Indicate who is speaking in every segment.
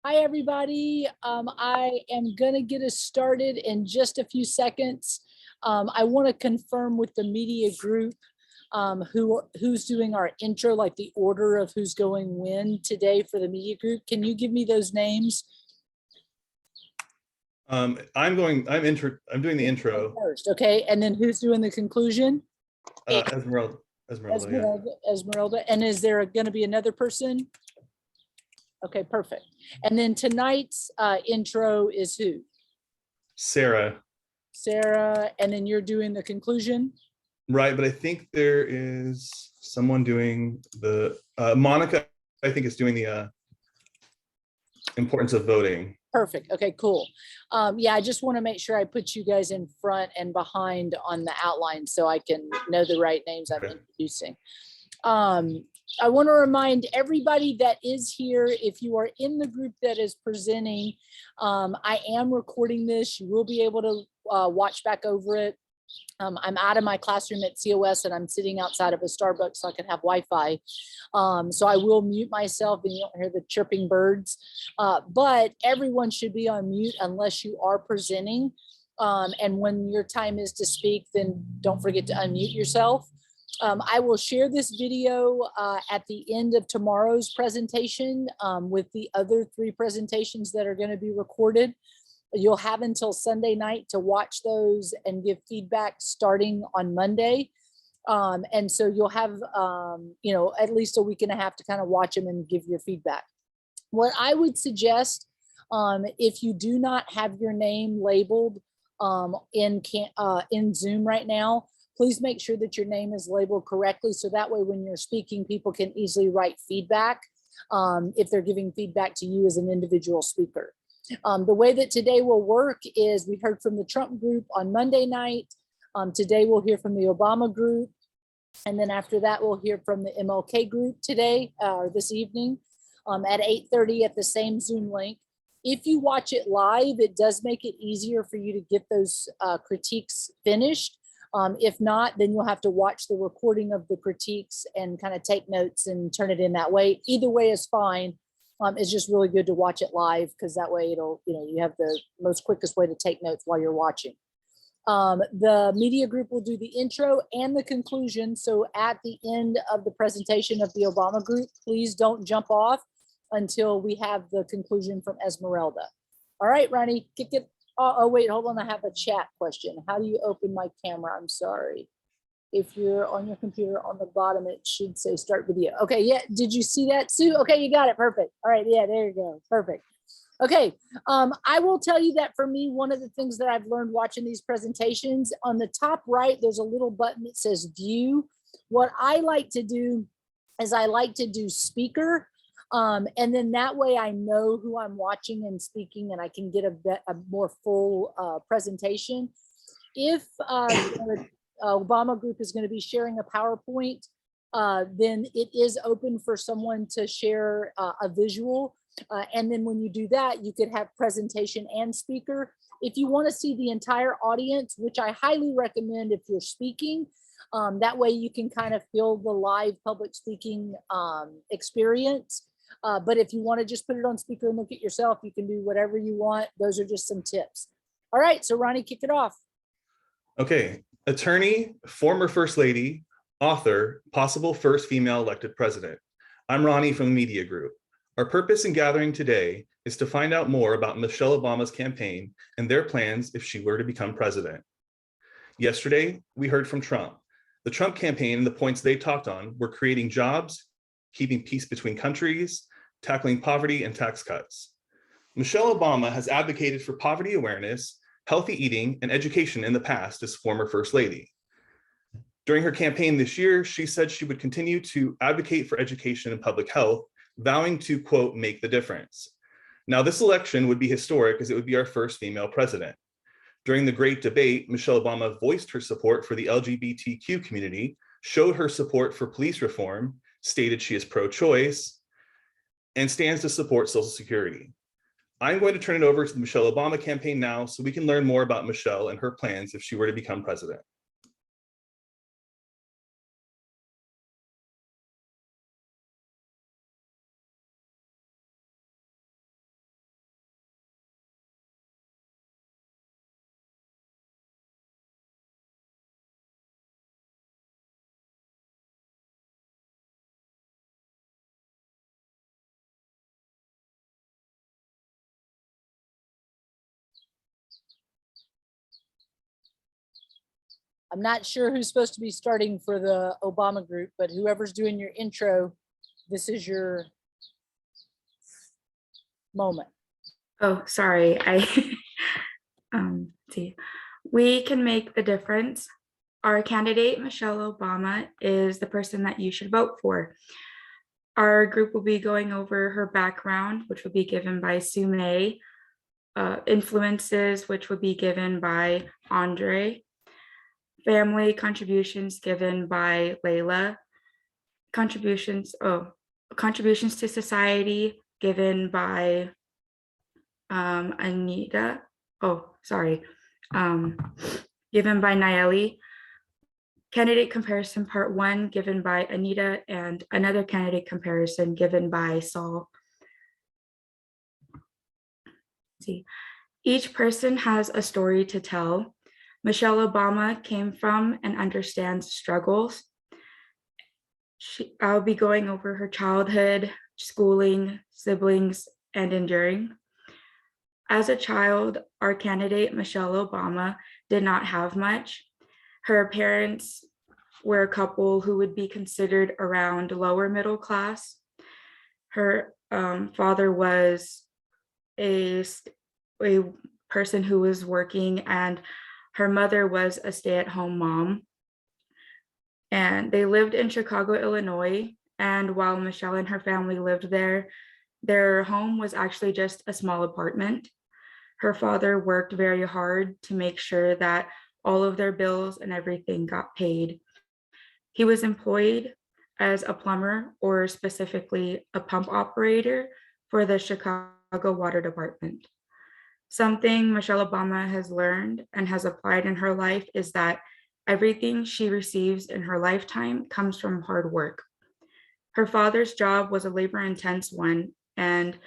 Speaker 1: Hi, everybody. I am going to get us started in just a few seconds. I want to confirm with the media group who's doing our intro, like the order of who's going when today for the media group. Can you give me those names?
Speaker 2: I'm doing the intro.
Speaker 1: First, okay, and then who's doing the conclusion?
Speaker 2: Esmeralda, yeah.
Speaker 1: Esmeralda. And is there going to be another person? Okay, perfect. And then tonight's intro is who?
Speaker 2: Sarah.
Speaker 1: Sarah, and then you're doing the conclusion?
Speaker 2: Right, but I think there is someone doing the, Monica, I think is doing the importance of voting.
Speaker 1: Perfect. Okay, cool. Yeah, I just want to make sure I put you guys in front and behind on the outline so I can know the right names I'm introducing. I want to remind everybody that is here, if you are in the group that is presenting, I am recording this. You will be able to watch back over it. I'm out of my classroom at COS and I'm sitting outside of a Starbucks so I can have Wi-Fi. So I will mute myself and you don't hear the chirping birds, but everyone should be on mute unless you are presenting. And when your time is to speak, then don't forget to unmute yourself. I will share this video at the end of tomorrow's presentation with the other 3 presentations that are going to be recorded. You'll have until Sunday night to watch those and give feedback starting on Monday. And so you'll have, at least a week and a half to kind of watch them and give your feedback. What I would suggest, if you do not have your name labeled in Zoom right now, please make sure that your name is labeled correctly. So that way, when you're speaking, people can easily write feedback if they're giving feedback to you as an individual speaker. The way that today will work is we heard from the Trump group on Monday night. Today we'll hear from the Obama group. And then after that, we'll hear from the MLK group today or this evening at 8:30 at the same Zoom link. If you watch it live, it does make it easier for you to get those critiques finished. If not, then you'll have to watch the recording of the critiques and kind of take notes and turn it in that way. Either way is fine. It's just really good to watch it live because that way it'll, you have the most quickest way to take notes while you're watching. The media group will do the intro and the conclusion. So at the end of the presentation of the Obama group, please don't jump off until we have the conclusion from Esmeralda. All right, Ronnie, kick it. Oh, wait, hold on. I have a chat question. How do you open my camera? I'm sorry. If you're on your computer on the bottom, it should say start video. Okay, yeah, did you see that, Sue? Okay, you got it, perfect. All right, yeah, there you go, perfect. Okay, I will tell you that for me, one of the things that I've learned watching these presentations, on the top right, there's a little button that says view. What I like to do is I like to do speaker, and then that way I know who I'm watching and speaking and I can get a more full presentation. If Obama group is going to be sharing a PowerPoint, then it is open for someone to share a visual. And then when you do that, you could have presentation and speaker. If you want to see the entire audience, which I highly recommend if you're speaking, that way you can kind of feel the live public speaking experience. But if you want to just put it on speaker and look at yourself, you can do whatever you want. Those are just some tips. All right, so Ronnie, kick it off.
Speaker 2: Okay, attorney, former first lady, author, possible first female elected president. I'm Ronnie from the Media Group. Our purpose in gathering today is to find out more about Michelle Obama's campaign and their plans if she were to become president. Yesterday, we heard from Trump. The Trump campaign and the points they talked on were creating jobs, keeping peace between countries, tackling poverty and tax cuts. Michelle Obama has advocated for poverty awareness, healthy eating, and education in the past as former First Lady. During her campaign this year, she said she would continue to advocate for education and public health, vowing to, quote, make the difference. Now, this election would be historic as it would be our first female president. During the Great Debate, Michelle Obama voiced her support for the LGBTQ community, showed her support for police reform, stated she is pro-choice, and stands to support Social Security. I'm going to turn it over to the Michelle Obama campaign now so we can learn more about Michelle and her plans if she were to become president.
Speaker 1: I'm not sure who's supposed to be starting for the Obama group, but whoever's doing your intro, this is your moment.
Speaker 3: Oh, sorry. See, we can make the difference. Our candidate, Michelle Obama, is the person that you should vote for. Our group will be going over her background, which will be given by Sue May, influences, which would be given by Andre, family contributions given by Layla, contributions to society given by Anita. Given by Nayeli. Candidate comparison part 1 given by Anita, and another candidate comparison given by Saul. See, each person has a story to tell. Michelle Obama came from and understands struggles. I'll be going over her childhood, schooling, siblings, and enduring. As a child, our candidate, Michelle Obama, did not have much. Her parents were a couple who would be considered around lower middle class. Her father was a person who was working, and her mother was a stay-at-home mom. And they lived in Chicago, Illinois. And while Michelle and her family lived there, their home was actually just a small apartment. Her father worked very hard to make sure that all of their bills and everything got paid. He was employed as a plumber, or specifically a pump operator, for the Chicago Water Department. Something Michelle Obama has learned and has applied in her life is that everything she receives in her lifetime comes from hard work. Her father's job was a labor-intense one, and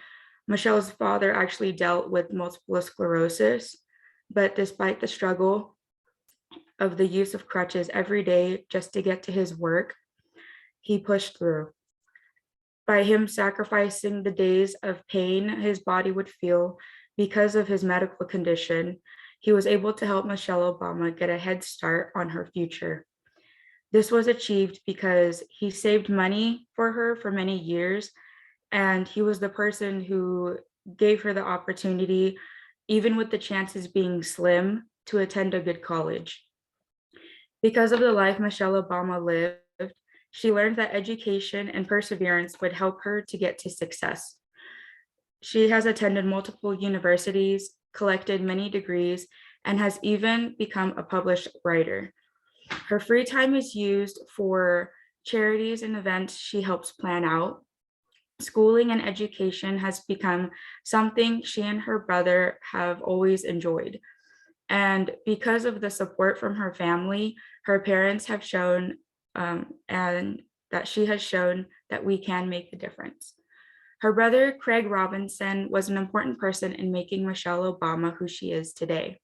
Speaker 3: Michelle's father actually dealt with multiple sclerosis, but despite the struggle of the use of crutches every day just to get to his work, he pushed through. By him sacrificing the days of pain his body would feel because of his medical condition, he was able to help Michelle Obama get a head start on her future. This was achieved because he saved money for her for many years, and he was the person who gave her the opportunity, even with the chances being slim, to attend a good college. Because of the life Michelle Obama lived, she learned that education and perseverance would help her to get to success. She has attended multiple universities, collected many degrees, and has even become a published writer. Her free time is used for charities and events she helps plan out. Schooling and education has become something she and her brother have always enjoyed. And because of the support from her family, her parents have shown and that she has shown that we can make a difference. Her brother, Craig Robinson, was an important person in making Michelle Obama who she is today.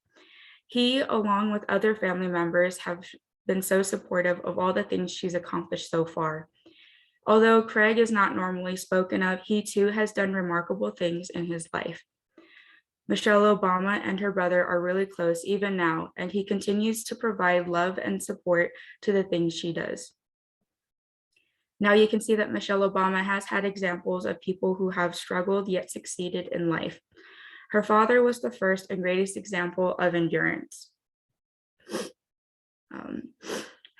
Speaker 3: He, along with other family members, have been so supportive of all the things she's accomplished so far. Although Craig is not normally spoken of, he too has done remarkable things in his life. Michelle Obama and her brother are really close even now, and he continues to provide love and support to the things she does. Now you can see that Michelle Obama has had examples of people who have struggled yet succeeded in life. Her father was the first and greatest example of endurance.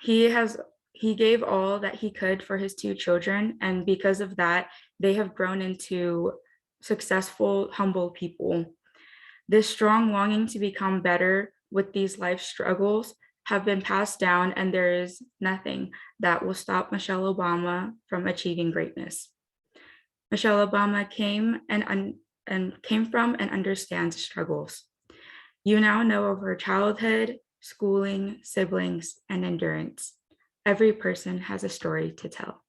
Speaker 3: He gave all that he could for his 2 children, and because of that, they have grown into successful, humble people. This strong longing to become better with these life struggles have been passed down, and there is nothing that will stop Michelle Obama from achieving greatness. Michelle Obama came from and understands struggles. You now know of her childhood, schooling, siblings, and endurance. Every person has a story to tell.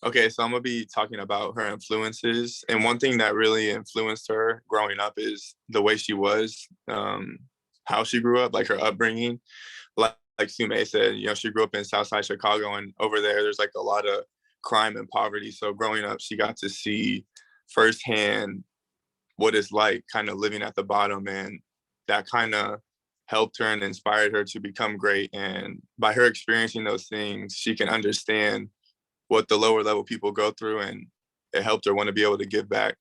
Speaker 4: Okay, so I'm gonna be talking about her influences, and one thing that really influenced her growing up is the way she was, how she grew up, like her upbringing. Like Sue May said, she grew up in Southside Chicago, and over there's like a lot of crime and poverty. So growing up, she got to see firsthand what it's like kind of living at the bottom, and that kind of helped her and inspired her to become great. And by her experiencing those things, she can understand what the lower level people go through, and it helped her want to be able to give back.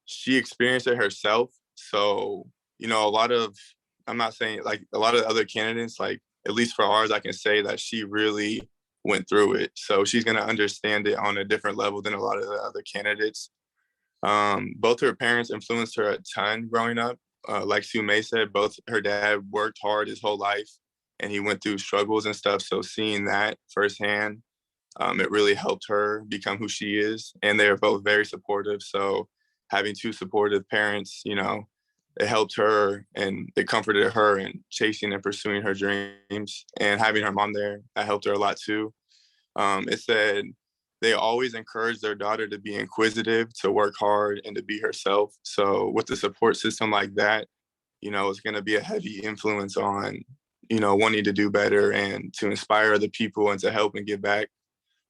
Speaker 4: She experienced it herself. So, you know, I'm not saying like a lot of other candidates, like at least for ours, I can say that she really went through it. So she's going to understand it on a different level than a lot of the other candidates. Both her parents influenced her a ton growing up. Like Sue May said, both her dad worked hard his whole life and he went through struggles and stuff. So seeing that firsthand, it really helped her become who she is. And they're both very supportive. So having two supportive parents, you know, it helped her and it comforted her in chasing and pursuing her dreams. And having her mom there, that helped her a lot too. It said they always encourage their daughter to be inquisitive, to work hard, and to be herself. So with a support system like that, you know, it's going to be a heavy influence on, you know, wanting to do better and to inspire other people and to help and give back.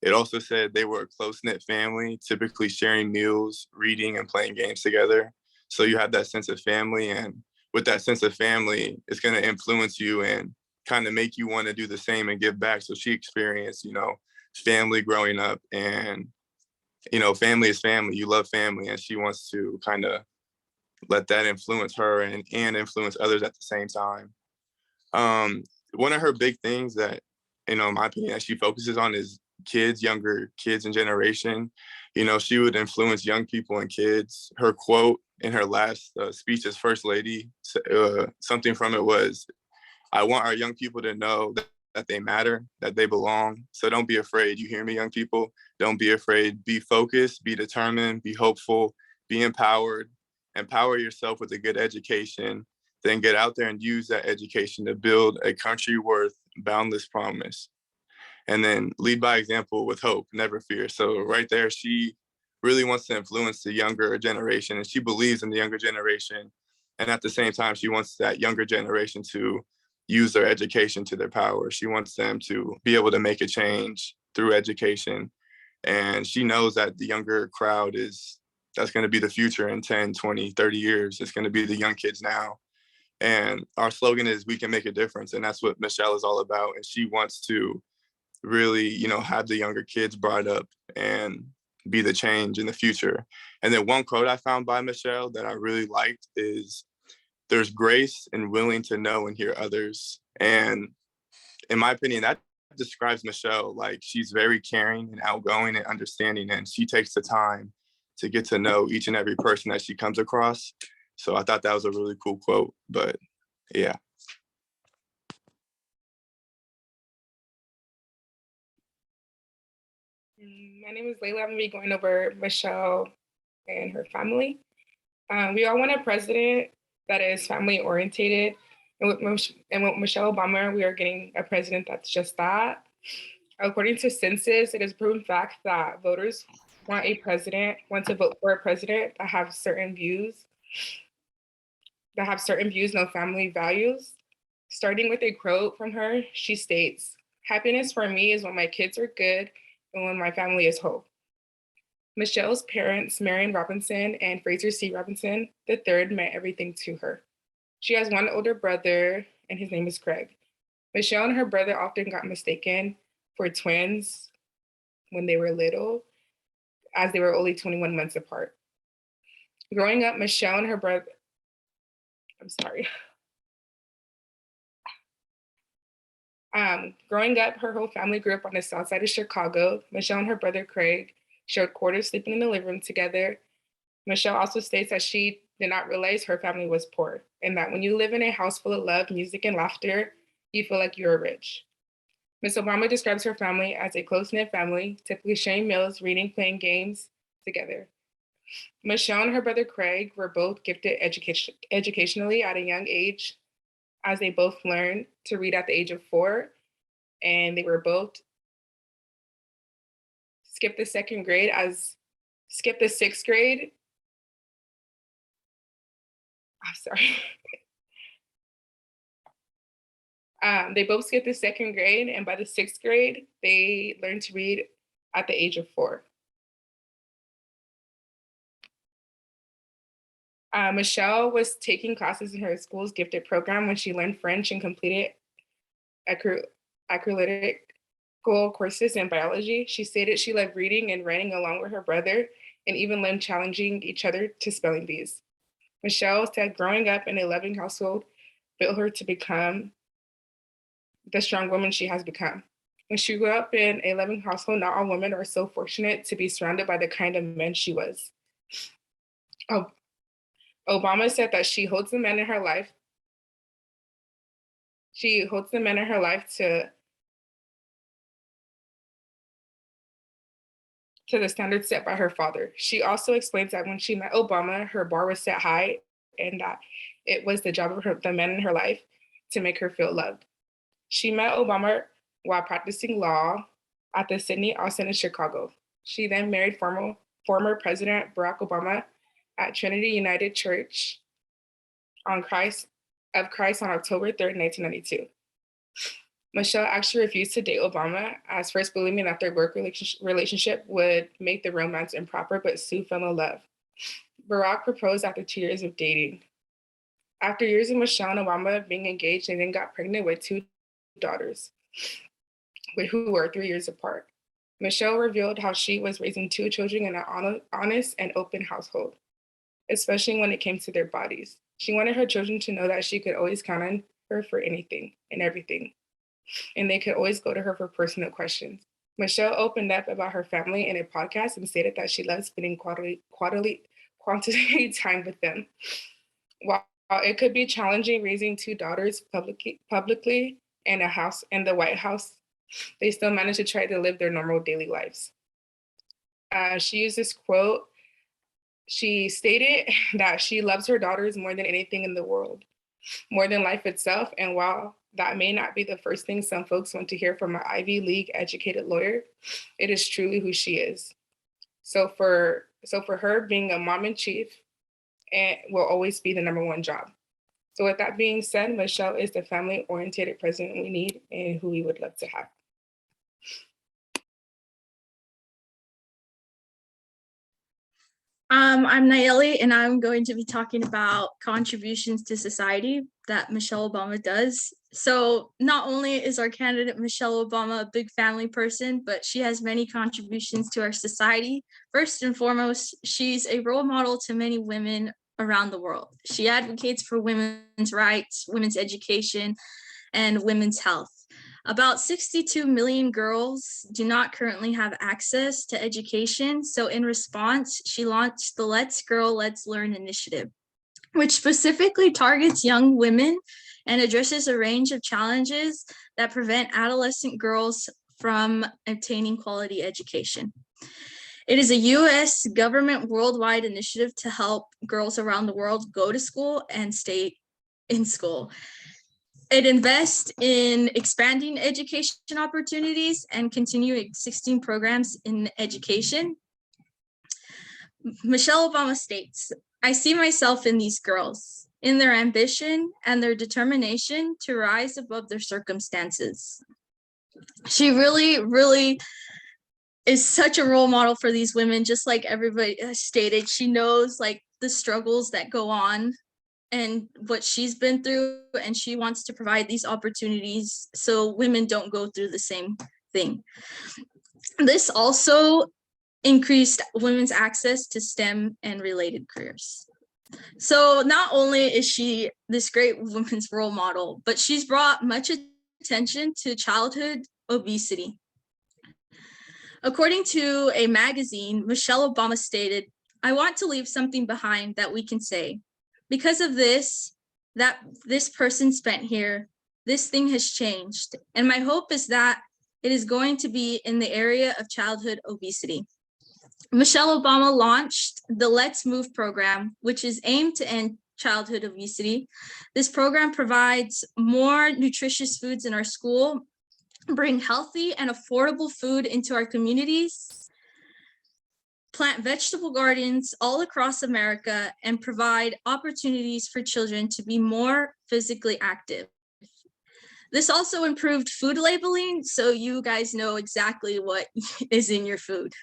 Speaker 4: It also said they were a close-knit family, typically sharing meals, reading, and playing games together. So you have that sense of family, and with that sense of family, it's going to influence you and kind of make you want to do the same and give back. So she experienced, you know, family growing up, and, you know, family is family. You love family, and she wants to kind of let that influence her and influence others at the same time. One of her big things that, you know, in my opinion, that she focuses on is kids, younger kids and generation. You know, she would influence young people and kids. Her quote in her last speech as First Lady, something from it was, "I want our young people to know that they matter, that they belong. So don't be afraid. You hear me, young people? Don't be afraid. Be focused, be determined, be hopeful, be empowered. Empower yourself with a good education. Then get out there and use that education to build a country worth boundless promise. And then lead by example with hope, never fear." So right there, she really wants to influence the younger generation, and she believes in the younger generation. And at the same time, she wants that younger generation to use their education to their power. She wants them to be able to make a change through education. And she knows that the younger crowd that's going to be the future in 10, 20, 30 years. It's going to be the young kids now. And our slogan is, "We can make a difference." And that's what Michelle is all about. And she wants to really, you know, have the younger kids brought up and be the change in the future. And then one quote I found by Michelle that I really liked is, "There's grace in willing to know and hear others." And in my opinion, that describes Michelle. Like, she's very caring and outgoing and understanding, and she takes the time to get to know each and every person that she comes across. So I thought that was a really cool quote. But yeah.
Speaker 5: My name is Layla. I'm gonna be going over Michelle and her family. We all want a president that is family orientated. And with Michelle Obama, we are getting a president that's just that. According to census, it is proven fact that voters want to vote for a president that have certain views, no family values. Starting with a quote from her, she states, "Happiness for me is when my kids are good and when my family is whole." Michelle's parents, Marion Robinson and Fraser C. Robinson III, meant everything to her. She has one older brother, and his name is Craig. Michelle and her brother often got mistaken for twins when they were little, as they were only 21 months apart. Growing up, Michelle and her brother, growing up, her whole family grew up on the south side of Chicago. Michelle and her brother Craig shared quarters, sleeping in the living room together. Michelle also states that she did not realize her family was poor, and that when you live in a house full of love, music, and laughter, you feel like you're rich. Ms. Obama describes her family as a close-knit family, typically sharing meals, reading, playing games together. Michelle and her brother Craig were both gifted educationally at a young age, as they both learned to read at the age of 4, and they were both skipped the 6th grade. I'm sorry. They both skipped the 2nd grade, and by the 6th grade, they learned to read at the age of 4. Michelle was taking classes in her school's gifted program when she learned French and completed acrylic courses in biology. She stated she loved reading and writing along with her brother, and even learned challenging each other to spelling bees. Michelle said growing up in a loving household built her to become the strong woman she has become. When she grew up in a loving household, not all women are so fortunate to be surrounded by the kind of men she was. Obama said that she holds the men in her life. She holds the men in her life to the standards set by her father. She also explains that when she met Obama, her bar was set high and that it was the job of the men in her life to make her feel loved. She met Obama while practicing law at the Sidney Austin in Chicago. She then married former President Barack Obama at Trinity United Church of Christ on October 3rd, 1992. Michelle actually refused to date Obama, as first believing that their work relationship would make the romance improper, but soon fell in love. Barack proposed after 2 years of dating. After years of Michelle and Obama being engaged, they then got pregnant with 2 daughters, who were 3 years apart. Michelle revealed how she was raising 2 children in an honest and open household, especially when it came to their bodies. She wanted her children to know that she could always count on her for anything and everything, and they could always go to her for personal questions. Michelle opened up about her family in a podcast and stated that she loves spending quality time with them. While it could be challenging raising 2 daughters publicly in the White House, they still managed to try to live their normal daily lives. She used this quote. She stated that she loves her daughters more than anything in the world, more than life itself. And while that may not be the first thing some folks want to hear from an Ivy League educated lawyer, it is truly who she is. So for her, being a mom in chief will always be the #1 job. So with that being said, Michelle is the family-oriented president we need and who we would love to have.
Speaker 6: I'm Nayeli, and I'm going to be talking about contributions to society that Michelle Obama does. So not only is our candidate Michelle Obama a big family person, but she has many contributions to our society. First and foremost, she's a role model to many women around the world. She advocates for women's rights, women's education, and women's health. About 62 million girls do not currently have access to education. So in response, she launched the Let's Girl, Let's Learn initiative, which specifically targets young women and addresses a range of challenges that prevent adolescent girls from obtaining quality education. It is a US government worldwide initiative to help girls around the world go to school and stay in school. It invests in expanding education opportunities and continuing existing programs in education. Michelle Obama states, "I see myself in these girls, in their ambition and their determination to rise above their circumstances." She really is such a role model for these women, just like everybody stated. She knows like the struggles that go on and what she's been through, and she wants to provide these opportunities so women don't go through the same thing. This also increased women's access to STEM and related careers. So not only is she this great women's role model, but she's brought much attention to childhood obesity. According to a magazine, Michelle Obama stated, "I want to leave something behind that we can say, because of this, that this person spent here, this thing has changed. And my hope is that it is going to be in the area of childhood obesity." Michelle Obama launched the Let's Move program, which is aimed to end childhood obesity. This program provides more nutritious foods in our school, bring healthy and affordable food into our communities, plant vegetable gardens all across America, and provide opportunities for children to be more physically active. This also improved food labeling, so you guys know exactly what is in your food.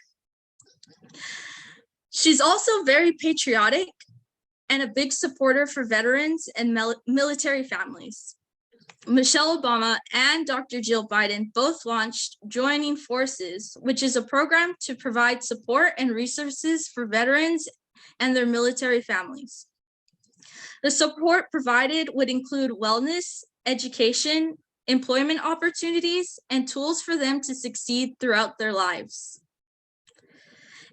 Speaker 6: She's also very patriotic. and a big supporter for veterans and military families. Michelle Obama and Dr. Jill Biden both launched Joining Forces, which is a program to provide support and resources for veterans and their military families. The support provided would include wellness, education, employment opportunities, and tools for them to succeed throughout their lives.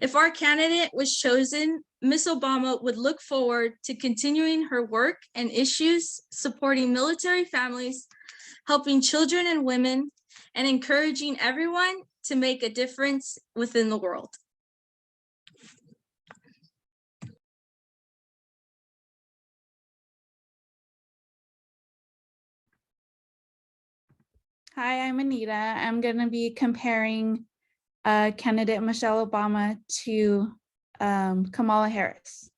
Speaker 6: If our candidate was chosen, Ms. Obama would look forward to continuing her work and issues supporting military families, helping children and women, and encouraging everyone to make a difference within the world.
Speaker 7: Hi, I'm Anita. I'm going to be comparing candidate Michelle Obama to Kamala Harris.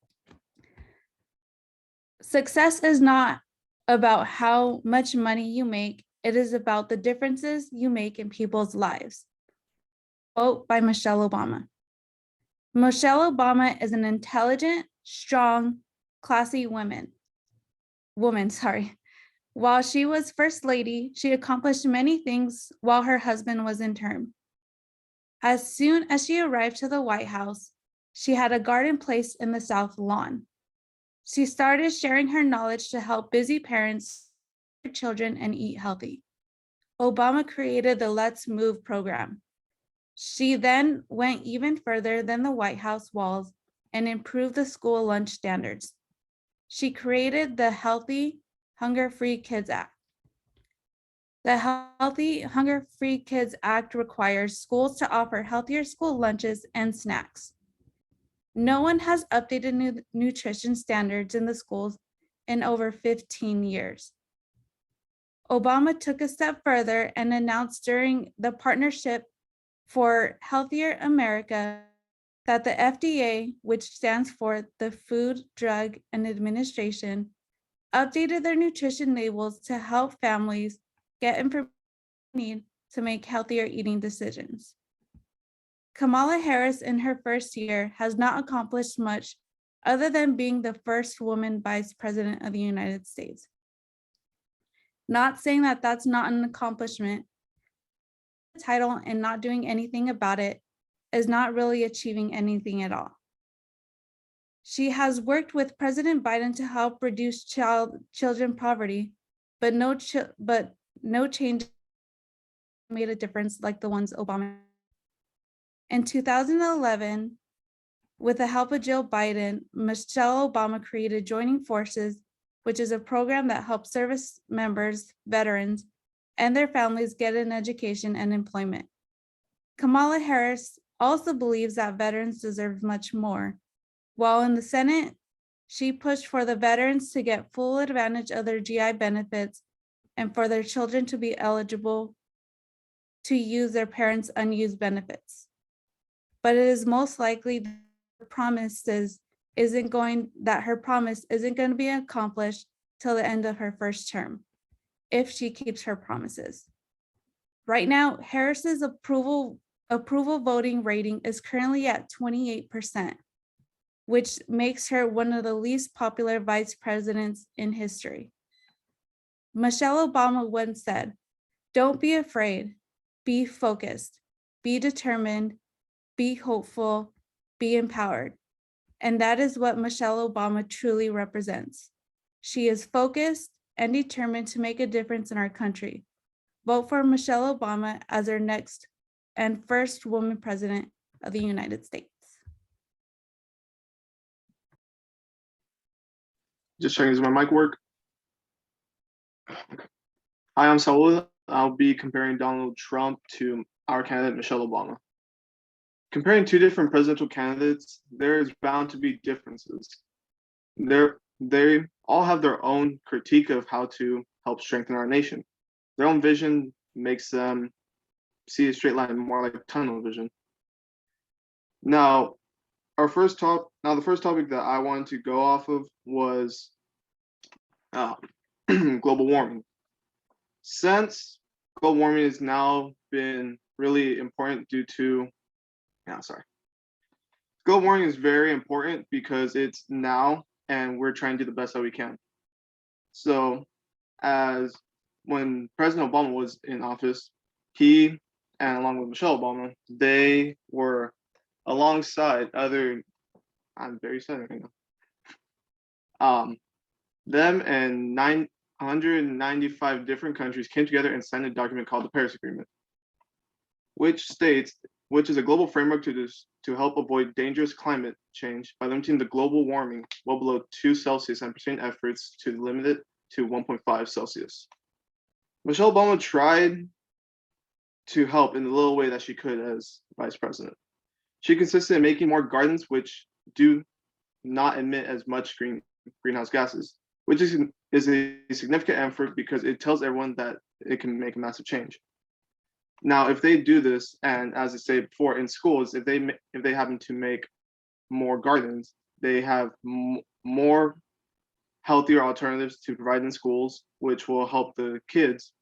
Speaker 7: Success is not about how much money you make. It is about the differences you make in people's lives. Quote by Michelle Obama. Michelle Obama is an intelligent, strong, classy woman. While she was First Lady, she accomplished many things while her husband was in term. As soon as she arrived to the White House, she had a garden placed in the South Lawn. She started sharing her knowledge to help busy parents, their children, and eat healthy. Obama created the Let's Move program. She then went even further than the White House walls and improved the school lunch standards. She created the Healthy, Hunger-Free Kids Act. The Healthy, Hunger-Free Kids Act requires schools to offer healthier school lunches and snacks. No one has updated nutrition standards in the schools in over 15 years. Obama took a step further and announced during the Partnership for Healthier America that the FDA, which stands for the Food, Drug, and Administration, updated their nutrition labels to help families get information they need to make healthier eating decisions. Kamala Harris in her first year has not accomplished much other than being the first woman vice president of the United States. Not saying that that's not an accomplishment, the title and not doing anything about it is not really achieving anything at all. She has worked with President Biden to help reduce children poverty, but no change made a difference like the ones Obama. In 2011, with the help of Jill Biden, Michelle Obama created Joining Forces, which is a program that helps service members, veterans, and their families get an education and employment. Kamala Harris also believes that veterans deserve much more. While in the Senate, she pushed for the veterans to get full advantage of their GI benefits and for their children to be eligible to use their parents' unused benefits. But it is most likely that her promise isn't going to be accomplished till the end of her first term, if she keeps her promises. Right now, Harris's approval voting rating is currently at 28%, which makes her one of the least popular vice presidents in history. Michelle Obama once said, "Don't be afraid, be focused, be determined, be hopeful, be empowered." And that is what Michelle Obama truly represents. She is focused and determined to make a difference in our country. Vote for Michelle Obama as our next and first woman president of the United States.
Speaker 8: Just checking, does my mic work? Hi, I'm Saul. I'll be comparing Donald Trump to our candidate, Michelle Obama. Comparing two different presidential candidates, there is bound to be differences. They all have their own critique of how to help strengthen our nation. Their own vision makes them see a straight line more like tunnel vision. Now, the first topic that I wanted to go off of was global warming. Since global warming has now been really important global warming is very important because it's now and we're trying to do the best that we can. So as when President Obama was in office, he and along with Michelle Obama, they were alongside other, I'm very sad right now. Them and 995 different countries came together and signed a document called the Paris Agreement, which is a global framework to help avoid dangerous climate change by limiting the global warming well below 2 Celsius and pursuing efforts to limit it to 1.5 Celsius. Michelle Obama tried to help in the little way that she could as vice president. She consisted in making more gardens which do not emit as much greenhouse gases, which is a significant effort because it tells everyone that it can make a massive change. Now, if they do this, and as I said before, in schools, if they happen to make more gardens, they have more healthier alternatives to provide in schools, which will help the kids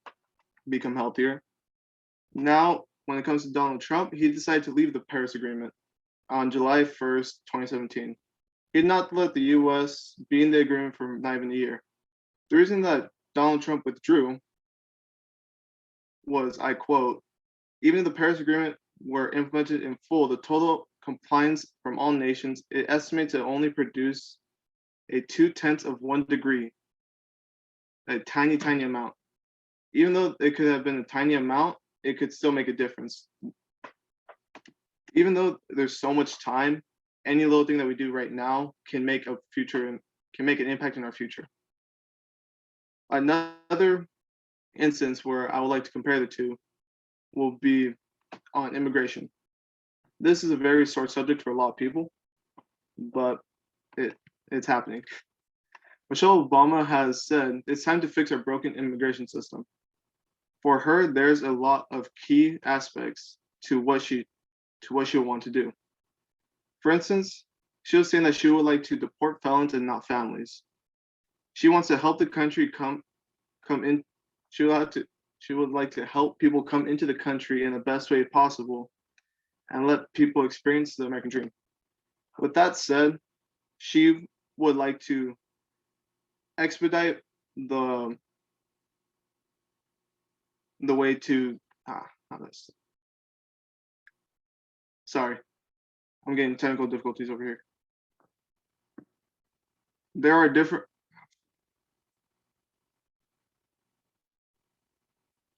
Speaker 8: become healthier. Now, when it comes to Donald Trump, he decided to leave the Paris Agreement on July 1st, 2017. He did not let the US be in the agreement for not even a year. The reason that Donald Trump withdrew was, I quote, even if the Paris Agreement were implemented in full, the total compliance from all nations, it estimates to only produce a 0.2 degree, a tiny, tiny amount. Even though it could have been a tiny amount, it could still make a difference. Even though there's so much time, any little thing that we do right now can make an impact in our future. Another instance where I would like to compare the two will be on immigration. This is a very sore subject for a lot of people, but it's happening. Michelle Obama has said it's time to fix our broken immigration system. For her, there's a lot of key aspects to what she'll want to do. For instance, she was saying that she would like to deport felons and not families. She wants to help the country come in. She would like to help people come into the country in the best way possible and let people experience the American dream. With that said, she would like to expedite the way to sorry, I'm getting technical difficulties over here. There are different.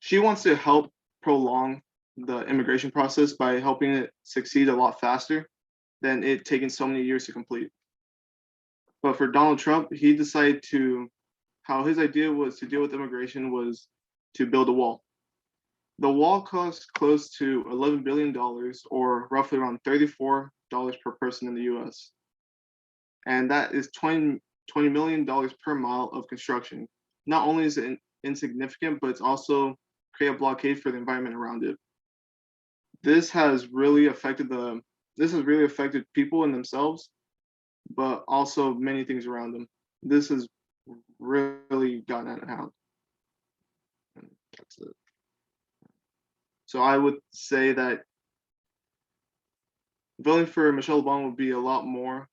Speaker 8: She wants to help prolong the immigration process by helping it succeed a lot faster than it taking so many years to complete. But for Donald Trump, he decided how his idea was to deal with immigration was to build a wall. The wall costs close to $11 billion, or roughly around $34 per person in the US. And that is $20 million per mile of construction. Not only is it insignificant, but it's also create a blockade for the environment around it. This has really affected people in themselves, but also many things around them. This has really gotten out of hand. That's it. So I would say that voting for Michelle Obama would be a lot more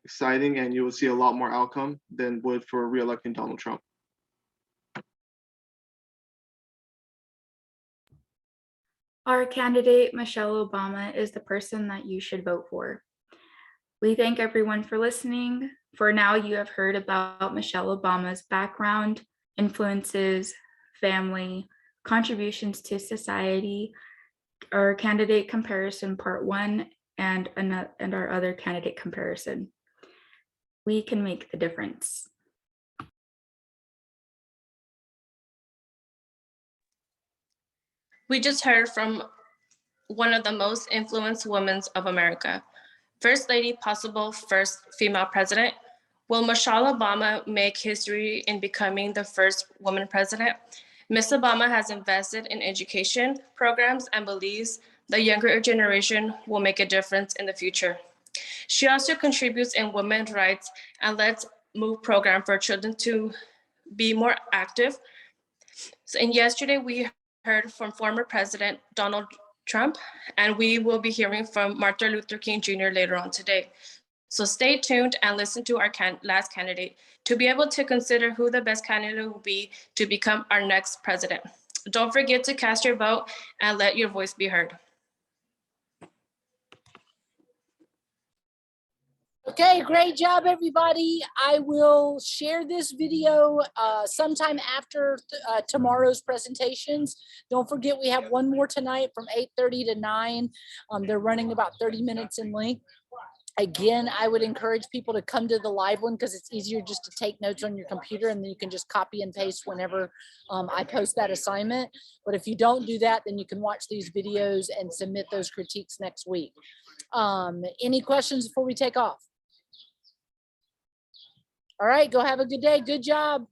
Speaker 8: exciting, and you will see a lot more outcome than would for re-electing Donald Trump.
Speaker 3: Our candidate, Michelle Obama, is the person that you should vote for. We thank everyone for listening. For now, you have heard about Michelle Obama's background, influences, family, contributions to society, our candidate comparison part 1, and our other candidate comparison. We can make the difference.
Speaker 9: We just heard from one of the most influenced women of America, First Lady, possible first female president. Will Michelle Obama make history in becoming the first woman president? Ms. Obama has invested in education programs and believes the younger generation will make a difference in the future. She also contributes in women's rights and Let's Move program for children to be more active. And yesterday we heard from former President Donald Trump, and we will be hearing from Martin Luther King Jr. later on today. So stay tuned and listen to our last candidate to be able to consider who the best candidate will be to become our next president. Don't forget to cast your vote and let your voice be heard.
Speaker 1: Okay, great job, everybody. I will share this video sometime after tomorrow's presentations. Don't forget, we have one more tonight from 8:30 to 9. They're running about 30 minutes in length. Again, I would encourage people to come to the live one because it's easier just to take notes on your computer and then you can just copy and paste whenever I post that assignment. But if you don't do that, then you can watch these videos and submit those critiques next week. Any questions before we take off? All right, go have a good day. Good job.